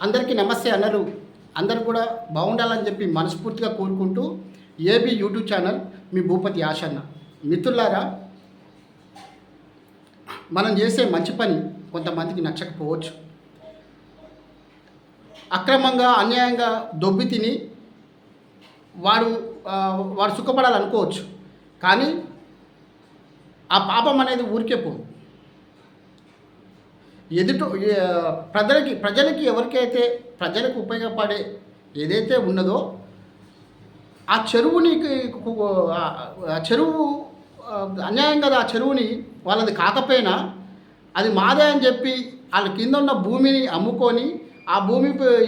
అందరికీ నమస్తే అన్నలు. అందరూ కూడా బాగుండాలని చెప్పి మనస్ఫూర్తిగా కోరుకుంటూ ఏబీ యూట్యూబ్ ఛానల్ మీ భూపతి ఆశన్న. మిత్రులారా, మనం చేసే మంచి పని కొంతమందికి నచ్చకపోవచ్చు. అక్రమంగా అన్యాయంగా దొబ్బి తిని వాడు వాడు సుఖపడాలనుకోవచ్చు. కానీ ఆ పాపం అనేది ఊరికే పోదు. ప్రజలకి ఎవరికైతే ప్రజలకు ఉపయోగపడే ఏదైతే ఉన్నదో ఆ చెరువుని చెరువు అన్యాయం కదా. ఆ చెరువుని వాళ్ళది కాకపోయినా అది మాదే అని చెప్పి వాళ్ళ కింద ఉన్న భూమిని అమ్ముకొని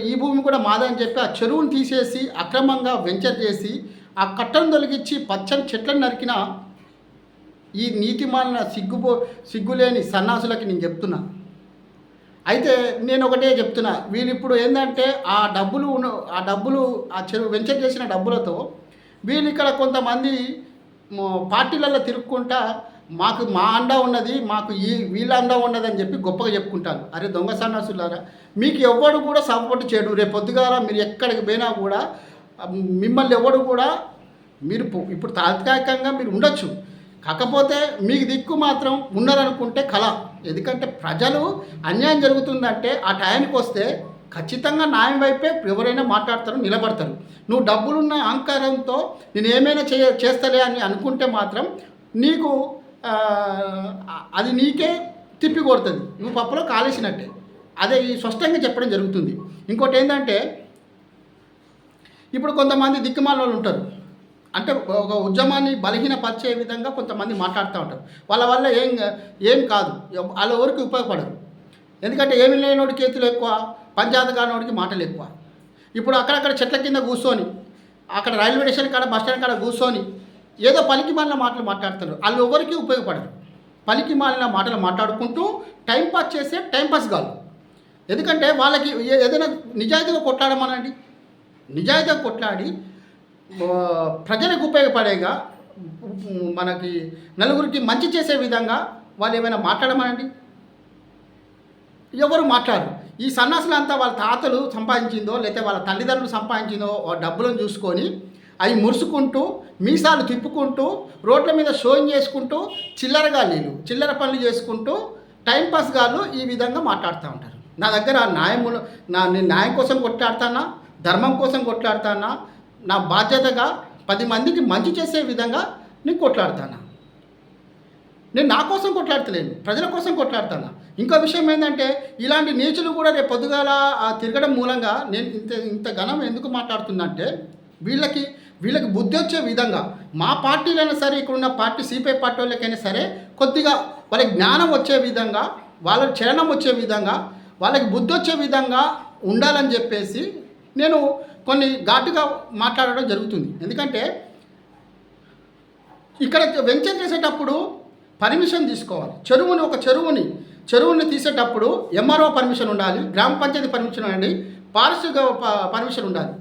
ఈ భూమి కూడా మాదే అని చెప్పి ఆ చెరువుని తీసేసి అక్రమంగా వెంచర్ చేసి ఆ కట్టను తొలగించి పచ్చని చెట్లను నరికిన ఈ నీతిమాలిన సిగ్గులేని సన్నాసులకి నేను చెప్తున్నా. అయితే నేను ఒకటే చెప్తున్నా, వీళ్ళు ఇప్పుడు ఏంటంటే ఆ డబ్బులు ఆ చెరువు వెంచర్ చేసిన డబ్బులతో వీళ్ళు ఇక్కడ కొంతమంది పార్టీలలో తిరుక్కుంటా మా అండా ఉన్నది, వీళ్ళ అండా ఉన్నది అని చెప్పి గొప్పగా చెప్పుకుంటారు. అరే దొంగ సన్నాసులారా, మీకు ఎవడు కూడా సపోర్ట్ చేయడు. రేపు పొద్దుగాల మీరు ఎక్కడికి పోయినా కూడా మిమ్మల్ని ఎవడు కూడా మీరు ఇప్పుడు తాత్కాలికంగా మీరు ఉండొచ్చు, కాకపోతే మీకు దిక్కు మాత్రం ఉన్నారనుకుంటే కళ. ఎందుకంటే ప్రజలు అన్యాయం జరుగుతుందంటే ఆ టైంకి వస్తే ఖచ్చితంగా న్యాయం వైపే ఎవరైనా మాట్లాడతారు, నిలబడతారు. నువ్వు డబ్బులున్న అహంకారంతో నేను ఏమైనా చేస్తలే అని అనుకుంటే మాత్రం నీకు అది నీకే తిప్పి కొడుతుంది, నువ్వు పప్పులో కాలేసినట్టే. అదే ఈ స్పష్టంగా చెప్పడం జరుగుతుంది. ఇంకోటి ఏంటంటే, ఇప్పుడు కొంతమంది దిక్కుమాల వాళ్ళు ఉంటారు. అంటే ఒక ఉద్యమాన్ని బలహీనపరిచే విధంగా కొంతమంది మాట్లాడుతూ ఉంటారు. వాళ్ళ వల్ల ఏం కాదు, వాళ్ళ ఎవరికి ఉపయోగపడరు. ఎందుకంటే ఏమి లేనోడి చేతులు ఎక్కువ, పంచాయతీ కానివాడికి మాటలు ఎక్కువ. ఇప్పుడు అక్కడక్కడ చెట్ల కింద కూర్చొని, అక్కడ రైల్వే స్టేషన్ కాడ బస్ స్టాండ్ కాడ కూర్చొని ఏదో పనికి మాలిన మాటలు మాట్లాడతారు. వాళ్ళు ఎవరికి ఉపయోగపడరు. పనికి మాలిన మాటలు మాట్లాడుకుంటూ టైంపాస్ చేసే టైంపాస్ కాదు. ఎందుకంటే వాళ్ళకి ఏదైనా నిజాయితీగా కొట్లాడమనండి, నిజాయితీగా కొట్లాడి ప్రజలకు ఉపయోగపడేగా మనకి నలుగురికి మంచి చేసే విధంగా వాళ్ళు ఏమైనా మాట్లాడమనండి, ఎవరు మాట్లాడరు. ఈ సన్నాసులంతా వాళ్ళ తాతలు సంపాదించిందో లేకపోతే వాళ్ళ తల్లిదండ్రులు సంపాదించిందో డబ్బులను చూసుకొని అవి మురుసుకుంటూ మీసాలు తిప్పుకుంటూ రోడ్ల మీద షోయింగ్ చేసుకుంటూ చిల్లర పనులు చేసుకుంటూ టైంపాస్ గాళ్ళు ఈ విధంగా మాట్లాడుతూ ఉంటారు. నా దగ్గర నేను న్యాయం కోసం కొట్లాడుతానా, ధర్మం కోసం కొట్లాడుతానా, నా బాధ్యతగా 10 మందికి మంచి చేసే విధంగా నేను కొట్లాడుతాను. నేను నా కోసం కొట్లాడతలేను, ప్రజల కోసం కొట్లాడుతాను. ఇంకో విషయం ఏంటంటే, ఇలాంటి నీచులు కూడా రేపు పొద్దుగాల తిరగడం మూలంగా నేను ఇంత ఘనం ఎందుకు మాట్లాడుతుందంటే, వీళ్ళకి బుద్ధి వచ్చే విధంగా మా పార్టీలైనా సరే, ఇక్కడున్న పార్టీ సిపిఐ పార్టీ వాళ్ళకైనా సరే కొద్దిగా వాళ్ళకి జ్ఞానం వచ్చే విధంగా, వాళ్ళకి చలనం వచ్చే విధంగా, వాళ్ళకి బుద్ధి వచ్చే విధంగా ఉండాలని చెప్పేసి నేను కొన్ని ఘాటుగా మాట్లాడడం జరుగుతుంది. ఎందుకంటే ఇక్కడ వెంచర్ చేసేటప్పుడు పర్మిషన్ తీసుకోవాలి. చెరువుని తీసేటప్పుడు ఎంఆర్ఓ పర్మిషన్ ఉండాలి, గ్రామ పంచాయతీ పర్మిషన్ ఉండాలి, పారిశుద్ధ్య పర్మిషన్ ఉండాలి.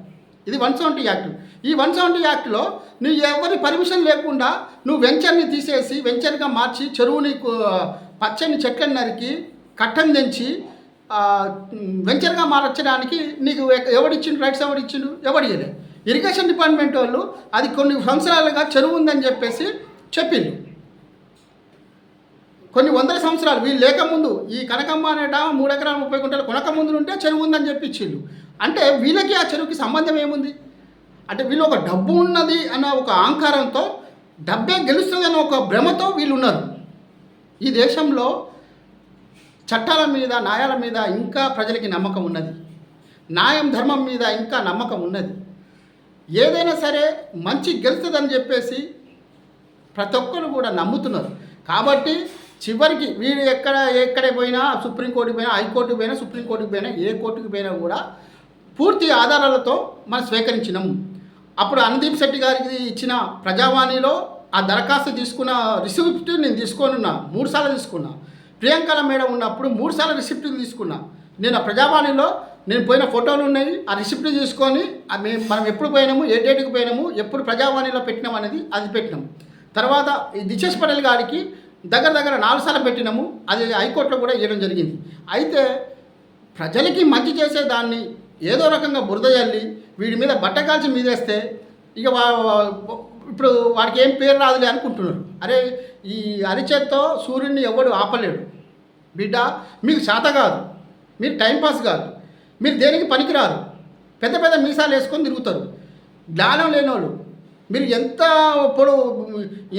ఇది 170 యాక్ట్. ఈ 170 యాక్ట్లో నువ్వు ఎవరి పర్మిషన్ లేకుండా నువ్వు వెంచర్ని తీసేసి వెంచర్గా మార్చి చెరువుని పచ్చని చెట్లను నరికి కట్టం తెంచి వెంచర్గా మార్చడానికి నీకు ఎవడిచ్చిండు రైట్స్? ఎవడు ఇవ్వలేదు. ఇరిగేషన్ డిపార్ట్మెంట్ వాళ్ళు అది కొన్ని సంవత్సరాలుగా చెరువు ఉందని చెప్పేసి చెప్పిండు. కొన్ని వందల సంవత్సరాలు వీళ్ళు లేకముందు ఈ కనకమ్మ అనేట 3 ఎకరాల 30 గుంటలు కొనకముందు ఉంటే చెరువు ఉందని చెప్పి ఇచ్చిండు. అంటే వీళ్ళకి ఆ చెరువుకి సంబంధం ఏముంది? అంటే వీళ్ళు ఒక డబ్బు ఉన్నది అన్న ఒక అహంకారంతో, డబ్బే గెలుస్తుంది అన్న ఒక భ్రమతో వీళ్ళు ఉన్నారు. ఈ దేశంలో చట్టాల మీద, న్యాయాల మీద ఇంకా ప్రజలకి నమ్మకం ఉన్నది. న్యాయం, ధర్మం మీద ఇంకా నమ్మకం ఉన్నది. ఏదైనా సరే మంచి గెలుస్తుందని చెప్పేసి ప్రతి ఒక్కరు కూడా నమ్ముతున్నారు. కాబట్టి చివరికి వీడు ఎక్కడ పోయినా, సుప్రీంకోర్టుకి పోయినా, హైకోర్టుకి పోయినా, సుప్రీంకోర్టుకి పోయినా, ఏ కోర్టుకి పోయినా కూడా పూర్తి ఆధారాలతో మనం స్వీకరించినాము. అప్పుడు అనుదీప్ శెట్టి గారికి ఇచ్చిన ప్రజావాణిలో ఆ దరఖాస్తు తీసుకున్న రిసిప్ట్ నేను తీసుకొనున్నా, 3 సార్లు తీసుకున్నా. ప్రియాంకల మేడం ఉన్నప్పుడు 3 సార్లు రిసిప్ట్ తీసుకున్నా. నేను ఆ ప్రజావాణిలో నేను పోయిన ఫోటోలు ఉన్నాయి, ఆ రిసిప్ట్ తీసుకొని మనం ఎప్పుడు పోయినాము, ఏ డేట్కి పోయినాము, ఎప్పుడు ప్రజావాణిలో పెట్టినాం అనేది అది పెట్టినాము. తర్వాత ఈ దిశేష్ పటేల్ గారికి దగ్గర 4 సార్లు పెట్టినాము, అది హైకోర్టులో కూడా ఇవ్వడం జరిగింది. అయితే ప్రజలకి మంచి చేసేదాన్ని ఏదో రకంగా బురద జల్లి వీడి మీద బట్ట కాల్చి మీదేస్తే ఇక ఇప్పుడు వాడికి ఏం పేరు రాదులే అనుకుంటున్నారు. అరే ఈ అరిచేత్తో సూర్యుడిని ఎవడు ఆపలేడు బిడ్డ. మీకు శాత కాదు, మీరు టైంపాస్ కాదు, మీరు దేనికి పనికిరారు, పెద్ద పెద్ద మీసాలు వేసుకొని తిరుగుతారు, జ్ఞానం లేనోళ్ళు. మీరు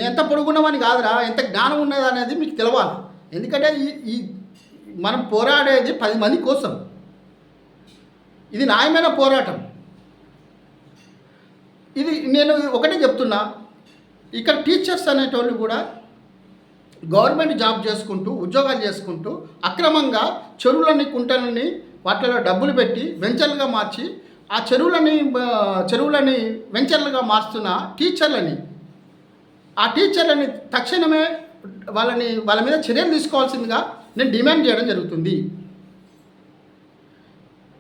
ఎంత పొడుగున్నామని కాదురా, ఎంత జ్ఞానం ఉన్నది అనేది మీకు తెలవాలి. ఎందుకంటే ఈ మనం పోరాడేది 10 మంది కోసం. ఇది న్యాయమైన పోరాటం. ఇది నేను ఒకటే చెప్తున్నా, ఇక్కడ టీచర్స్ అనేటోళ్ళు కూడా గవర్నమెంట్ జాబ్ చేసుకుంటూ ఉద్యోగాలు చేసుకుంటూ అక్రమంగా చెరువులని కుంటలని వాటిలో డబ్బులు పెట్టి వెంచర్లుగా మార్చి ఆ చెరువులని వెంచర్లుగా మార్చుతున్న ఆ టీచర్లని తక్షణమే వాళ్ళ మీద చర్యలు తీసుకోవాల్సిందిగా నేను డిమాండ్ చేయడం జరుగుతుంది.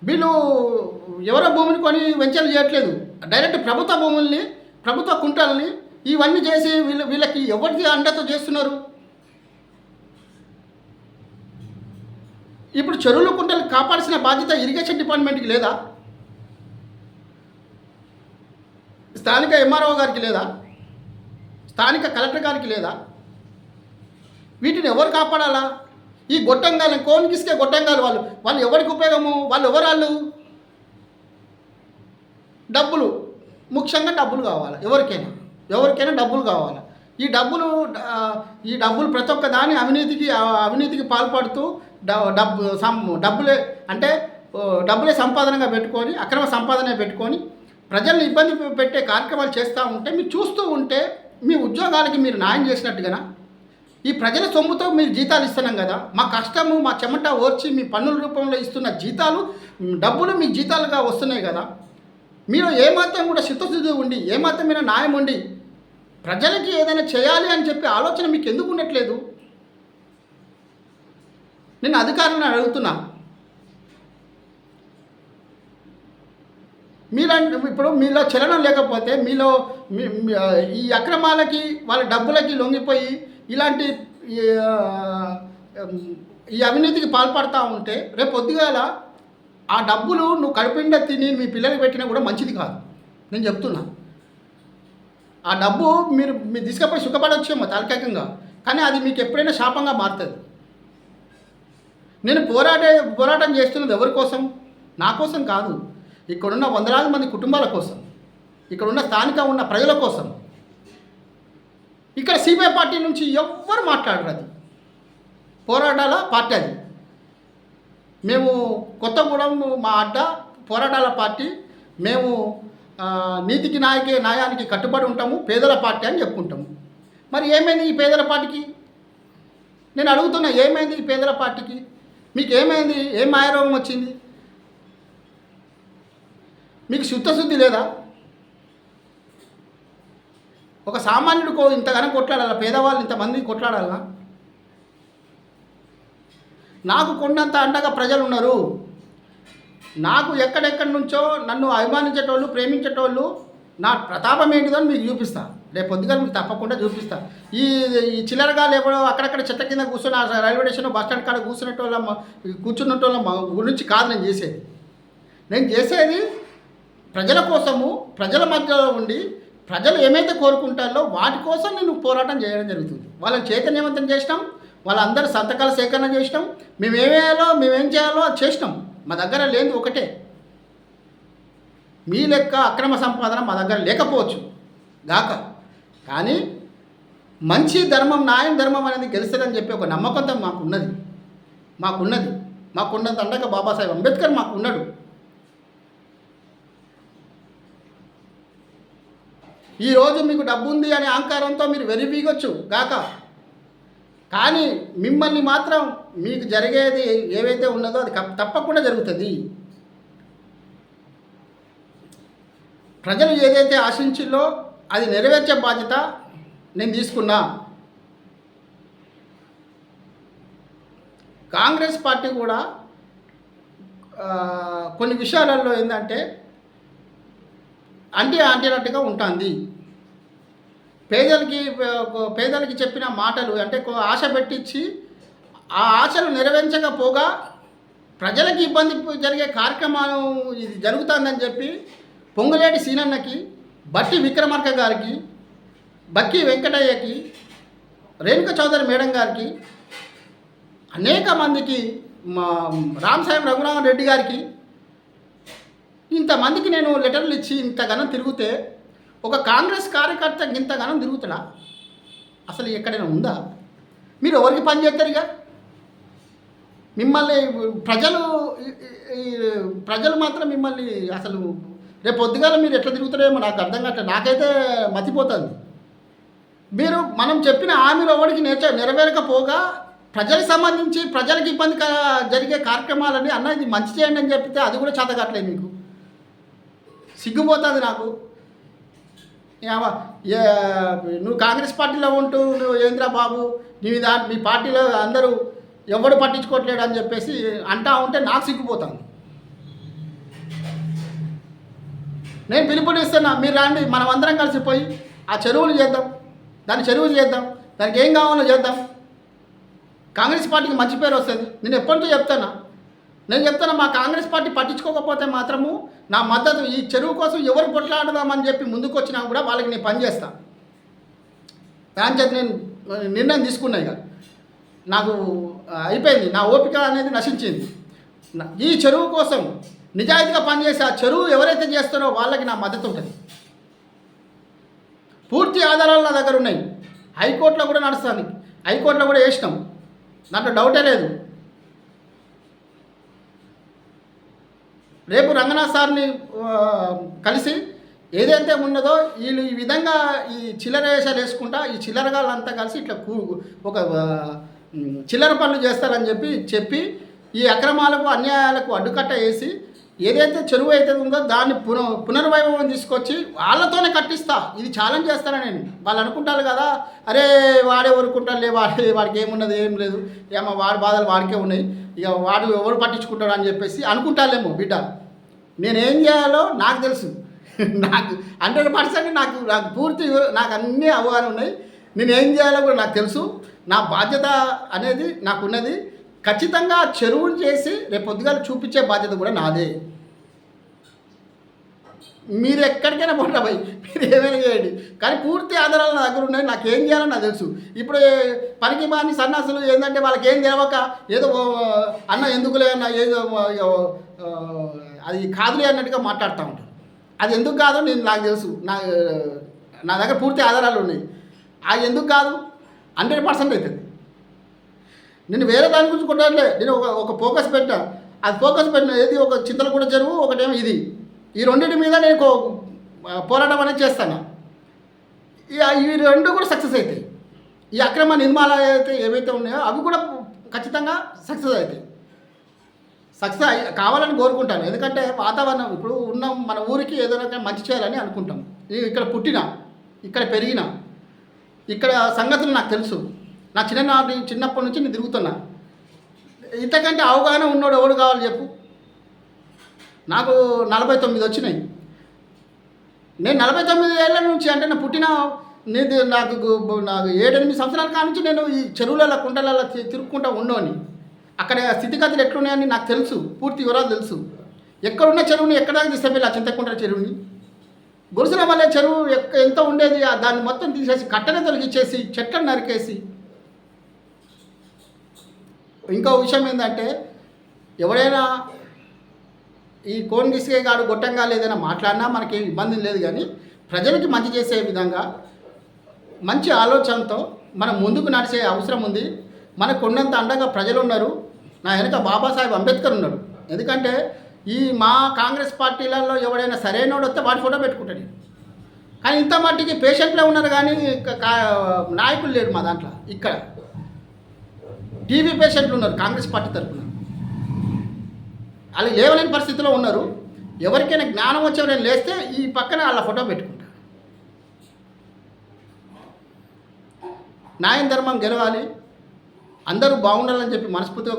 వీళ్ళు ఎవరో భూమిని కొని వెంచర్లు చేయట్లేదు, డైరెక్ట్ ప్రభుత్వ భూముల్ని, ప్రభుత్వ కుంటల్ని ఇవన్నీ చేసి వీళ్ళకి ఎవరిది అండతో చేస్తున్నారు. ఇప్పుడు చెరువులు కుంటలు కాపాడాల్సిన బాధ్యత ఇరిగేషన్ డిపార్ట్మెంట్కి లేదా? స్థానిక ఎంఆర్ఓ గారికి లేదా? స్థానిక కలెక్టర్ గారికి లేదా? వీటిని ఎవరు కాపాడాలా? ఈ గొట్టంగాలు కోనికిస్తే గొట్టంగాలు వాళ్ళు ఎవరికి ఉపయోగము? వాళ్ళు డబ్బులు, ముఖ్యంగా డబ్బులు కావాలి. ఎవరికైనా డబ్బులు కావాలి. ఈ డబ్బులు ప్రతి ఒక్క దాని అవినీతికి పాల్పడుతూ డబ్బులే సంపాదనగా పెట్టుకొని, అక్రమ సంపాదన పెట్టుకొని ప్రజల్ని ఇబ్బంది పెట్టే కార్యక్రమాలు చేస్తూ ఉంటే మీరు చూస్తూ ఉంటే మీ ఉద్యోగాలకి మీరు న్యాయం చేసినట్టుగా ఈ ప్రజల సొమ్ముతో మీరు జీతాలు ఇస్తున్నాం కదా, మా కష్టము మా చెమట ఓర్చి మీ పన్నుల రూపంలో ఇస్తున్న డబ్బులు మీ జీతాలుగా వస్తున్నాయి కదా. మీరు ఏమాత్రం కూడా చిత్తశుద్ధి ఉండి, ఏమాత్రం మీద న్యాయం ఉండి ప్రజలకి ఏదైనా చేయాలి అని చెప్పి ఆలోచన మీకు ఎందుకు ఉండట్లేదు? నేను అధికారులను అడుగుతున్నా. ఇప్పుడు మీలో చలనం లేకపోతే, మీలో ఈ అక్రమాలకి వాళ్ళ డబ్బులకి లొంగిపోయి ఇలాంటి ఈ అవినీతికి పాల్పడతా ఉంటే రేపు పొద్దుగాల ఆ డబ్బులు నువ్వు కడుపుండా తిని మీ పిల్లలకి పెట్టినా కూడా మంచిది కాదు. నేను చెప్తున్నా, ఆ డబ్బు మీరు తీసుకపోయి సుఖపడవచ్చేమో తాత్కాలికంగా, కానీ అది మీకు ఎప్పుడైనా శాపంగా మారుతుంది. నేను పోరాటం చేస్తున్నది ఎవరి కోసం? నా కోసం కాదు, ఇక్కడున్న వందలాది మంది కుటుంబాల కోసం, ఇక్కడున్న స్థానిక ఉన్న ప్రజల కోసం. ఇక్కడ సిపిఐ పార్టీ నుంచి ఎవ్వరు మాట్లాడరు. అది పోరాటాల పార్టీ. అది మేము కొత్తగూడెం మా అడ్డ పోరాటాల పార్టీ. మేము నీతికి న్యాయానికి కట్టుబడి ఉంటాము, పేదల పార్టీ అని చెప్పుకుంటాము. మరి ఏమైంది ఈ పేదల పార్టీకి? నేను అడుగుతున్నా, ఏమైంది ఈ పేదల పార్టీకి? మీకు ఏమైంది? ఏం మాయరోగం వచ్చింది? మీకు శుద్ధశుద్ధి లేదా? ఒక సామాన్యుడికో ఇంతగానో కొట్లాడాలా? పేదవాళ్ళు ఇంతమంది కొట్లాడాలా? నాకు కొండంత అండగా ప్రజలు ఉన్నారు. నాకు ఎక్కడెక్కడి నుంచో నన్ను అభిమానించేటోళ్ళు, ప్రేమించేటోళ్ళు, నా ప్రతాపం ఏంటిదో మీకు చూపిస్తా. రేపు పొద్దుగా మీకు తప్పకుండా చూపిస్తా. ఈ చిల్లరగా లేకపోతే అక్కడక్కడ చెట్ల కింద కూర్చొని రైల్వే స్టేషన్ బస్ స్టాండ్ కాడ కూర్చున్నటోళ్ళ గురించి కాదు నేను చేసేది ప్రజల కోసము, ప్రజల మధ్యలో ఉండి ప్రజలు ఏమైతే కోరుకుంటారో వాటి కోసం నేను పోరాటం చేయడం జరుగుతుంది. వాళ్ళని చైతన్యవంతం చేసినాం, వాళ్ళందరూ సంతకాల సేకరణ చేసినాం, మేమేం చేయాలో అది చేసినాం. మా దగ్గర లేనిది ఒకటే, మీ లెక్క అక్రమ సంపాదన మా దగ్గర లేకపోవచ్చు గాక, కానీ మంచి ధర్మం, న్యాయం, ధర్మం అనేది గెలుస్తుందని చెప్పి ఒక నమ్మకంతో మాకున్నది అండగా బాబాసాహెబ్ అంబేద్కర్ మాకు ఉన్నాడు. ఈరోజు మీకు డబ్బు ఉంది అనే అహంకారంతో మీరు వెరిపీగొచ్చు గాక, కానీ మిమ్మల్ని మాత్రం మీకు జరిగేది ఏవైతే ఉన్నదో అది తప్పకుండా జరుగుతుంది. ప్రజలు ఏదైతే ఆశించిందో అది నెరవేర్చే బాధ్యత నేను తీసుకున్నా. కాంగ్రెస్ పార్టీ కూడా కొన్ని విషయాలలో ఏంటంటే అంటినట్టుగా ఉంటుంది. పేదలకి చెప్పిన మాటలు అంటే ఆశ పెట్టించి ఆ ఆశలు నెరవేర్చకపోగా ప్రజలకు ఇబ్బంది జరిగే కార్యక్రమాలు ఇది జరుగుతుందని చెప్పి పొంగులేటి సీనన్నకి, బట్టి విక్రమార్క గారికి, బక్కి వెంకటయ్యకి, రేణుక చౌదరి మేడం గారికి, అనేక మందికి, మా రామసాయం రఘురామన్ రెడ్డి గారికి, ఇంతమందికి నేను లెటర్లు ఇచ్చి ఇంతగానం తిరిగితే ఒక కాంగ్రెస్ కార్యకర్త ఇంతగానం తిరుగుతాడా? అసలు ఎక్కడైనా ఉందా? మీరు ఎవరికి పని చేస్తారు? ఇక మిమ్మల్ని ప్రజలు మాత్రం మిమ్మల్ని అసలు రేపు పొద్దుగాల మీరు ఎట్లా తిరుగుతారేమో నాకు అర్థం కావట్లేదు. నాకైతే మతిపోతుంది. మీరు మనం చెప్పిన హామీలు ఎవరికి నెరవేరకపోగా ప్రజలకు సంబంధించి ప్రజలకు ఇబ్బంది జరిగే కార్యక్రమాలని అన్న ఇది మంచి చేయండి అని చెప్తే అది కూడా చేతకట్లేదు. మీకు సిగ్గుపోతుంది నాకు. నువ్వు కాంగ్రెస్ పార్టీలో ఉంటూ నువ్వు ఏంద్రా బాబు మీ పార్టీలో అందరూ ఎవడు పట్టించుకోవట్లేడు అని చెప్పేసి అంటా ఉంటే నాకు సిగ్గుపోతాను. నేను పిలుపునిస్తున్నా, మీరు రండి, మనం అందరం కలిసిపోయి ఆ చెరువులు చేద్దాం, చెరువులు చేద్దాం, దానికి ఏం కావాలో చేద్దాం. కాంగ్రెస్ పార్టీకి మంచి పేరు వస్తుంది. నేను ఎప్పటికీ చెప్తాను మా కాంగ్రెస్ పార్టీ పట్టించుకోకపోతే మాత్రము నా మద్దతు, ఈ చెరువు కోసం ఎవరు కొట్లాడదామని చెప్పి ముందుకు వచ్చినా కూడా వాళ్ళకి నేను పనిచేస్తాను. దాని చేత నేను నిర్ణయం తీసుకున్నా. ఇక నాకు అయిపోయింది, నా ఓపిక అనేది నశించింది. ఈ చెరువు కోసం నిజాయితీగా పనిచేసి ఆ చెరువు ఎవరైతే చేస్తారో వాళ్ళకి నా మద్దతు ఉంటుంది. పూర్తి ఆధారాలు నా దగ్గర ఉన్నాయి. హైకోర్టులో కూడా నడుస్తాను, హైకోర్టులో కూడా వేసినాం, దాంట్లో డౌటే లేదు. రేపు రంగనాథ్ సార్ని కలిసి ఏదైతే ఉన్నదో వీళ్ళు ఈ విధంగా ఈ చిల్లర వేషాలు వేసుకుంటా ఈ చిల్లరగాళ్ళంతా కలిసి ఇట్లా ఒక చిల్లర పనులు చేస్తారని చెప్పి ఈ అక్రమాలకు అన్యాయాలకు అడ్డుకట్ట వేసి ఏదైతే చెరువు అయితే ఉందో దాన్ని పునర్వైభవం తీసుకొచ్చి వాళ్ళతోనే కట్టిస్తా. ఇది ఛాలెంజ్ చేస్తాను నేను. వాళ్ళు అనుకుంటారు కదా, అరే వాడే ఊరుకుంటారులే, వాడికి ఏమున్నది, ఏం లేదు, ఏమో వాడి బాధలు వాడికే ఉన్నాయి, ఇక వాడు ఎవరు పట్టించుకుంటాడు అని చెప్పేసి అనుకుంటారేమో. బిడ్డ, నేనేం చేయాలో నాకు తెలుసు. నాకు 100% నాకు పూర్తి నాకు అన్నీ అవగాహన ఉన్నాయి. నేను ఏం చేయాలో కూడా నాకు తెలుసు. నా బాధ్యత అనేది నాకున్నది. ఖచ్చితంగా చెరువులు చేసి రేపు పొద్దుగాల చూపించే బాధ్యత కూడా నాదే. మీరు ఎక్కడికైనా పోండి భయ్, మీరు ఏమైనా చేయండి, కానీ పూర్తి ఆధారాలు నా దగ్గర ఉన్నాయి. నాకు ఏం చేయాలో నాకు తెలుసు. ఇప్పుడు పనికి మాని సన్నాసులు ఏంటంటే వాళ్ళకి ఏం తెలవక ఏదో అన్న ఎందుకులే అన్న ఏదో అది కాదులే అన్నట్టుగా మాట్లాడుతూ ఉంటారు. అది ఎందుకు కాదో నాకు తెలుసు. నా దగ్గర పూర్తి ఆధారాలు ఉన్నాయి. అది ఎందుకు కాదు 100% అవుతుంది. నేను వేరే దాని గురించి కొట్టట్లే. నేను ఒక ఫోకస్ పెట్టా. అది ఫోకస్ పెట్టిన ఏది ఒక చింతలగూడ చెరువు, ఒకటేమో ఇది. ఈ రెండింటి మీద నేను పోరాటం అనేది చేస్తాను. ఈ రెండు కూడా సక్సెస్ అవుతాయి. ఈ అక్రమ నిర్మాణాలు ఏవైతే ఉన్నాయో అవి కూడా ఖచ్చితంగా సక్సెస్ అవుతాయి. సక్సెస్ కావాలని కోరుకుంటాను. ఎందుకంటే వాతావరణం ఇప్పుడు ఉన్న మన ఊరికి ఏదో రకంగా మంచి చేయాలని అనుకుంటాం. ఇక్కడ పుట్టిన, ఇక్కడ పెరిగిన, ఇక్కడ సంగతులు నాకు తెలుసు. నా చిన్నప్పటి నుంచి నేను తిరుగుతున్నా. ఇంతకంటే అవగాహన ఉన్నోడు ఎవడు కావాలి చెప్పు? నాకు 49 వచ్చినాయి. నేను 49 ఏళ్ళ నుంచి, అంటే నా పుట్టిన నాకు 7-8 సంవత్సరాల కాడ నుంచి నేను ఈ చెరువులలో కుంటలలో తిరుగుకుంటూ ఉన్నోని. అక్కడ స్థితిగతులు ఎట్లున్నాయని నాకు తెలుసు, పూర్తి వివరాలు తెలుసు. ఎక్కడున్న చెరువుని ఎక్కడానికి తీసుకెళ్ళి ఆ చింతకుంట చెరువుని, గొలుసుల వల్లే చెరువు ఎంత ఉండేది దాన్ని మొత్తం తీసేసి కట్టనే తొలగించేసి చెట్లను నరికేసి. ఇంకో విషయం ఏంటంటే, ఎవడైనా ఈ కోన్గిసిగే గాడు గొట్టంగా ఏదైనా మాట్లాడినా మనకి ఇబ్బంది లేదు, కానీ ప్రజలకి మంచి చేసే విధంగా మంచి ఆలోచనతో మనం ముందుకు నడిచే అవసరం ఉంది. మనకు ఉన్నంత అండగా ప్రజలు ఉన్నారు. నా వెనక బాబాసాహెబ్ అంబేద్కర్ ఉన్నాడు. ఎందుకంటే మా కాంగ్రెస్ పార్టీలలో ఎవడైనా సరైనోడు వస్తే వాడి ఫోటో పెట్టుకుంటాడు. కానీ ఇంత మట్టికి పేషెంట్లే ఉన్నారు, కానీ నాయకులు లేడు మా దాంట్లో. ఇక్కడ టీవీ పేషెంట్లు ఉన్నారు కాంగ్రెస్ పార్టీ తరఫున. వాళ్ళు లేవలేని పరిస్థితిలో ఉన్నారు. ఎవరికైనా జ్ఞానం వచ్చేవారైనా లేస్తే ఈ పక్కన వాళ్ళ ఫోటో పెట్టుకుంటారు. న్యాయం ధర్మం గెలవాలి, అందరూ బాగుండాలని చెప్పి మనస్ఫూర్తిగా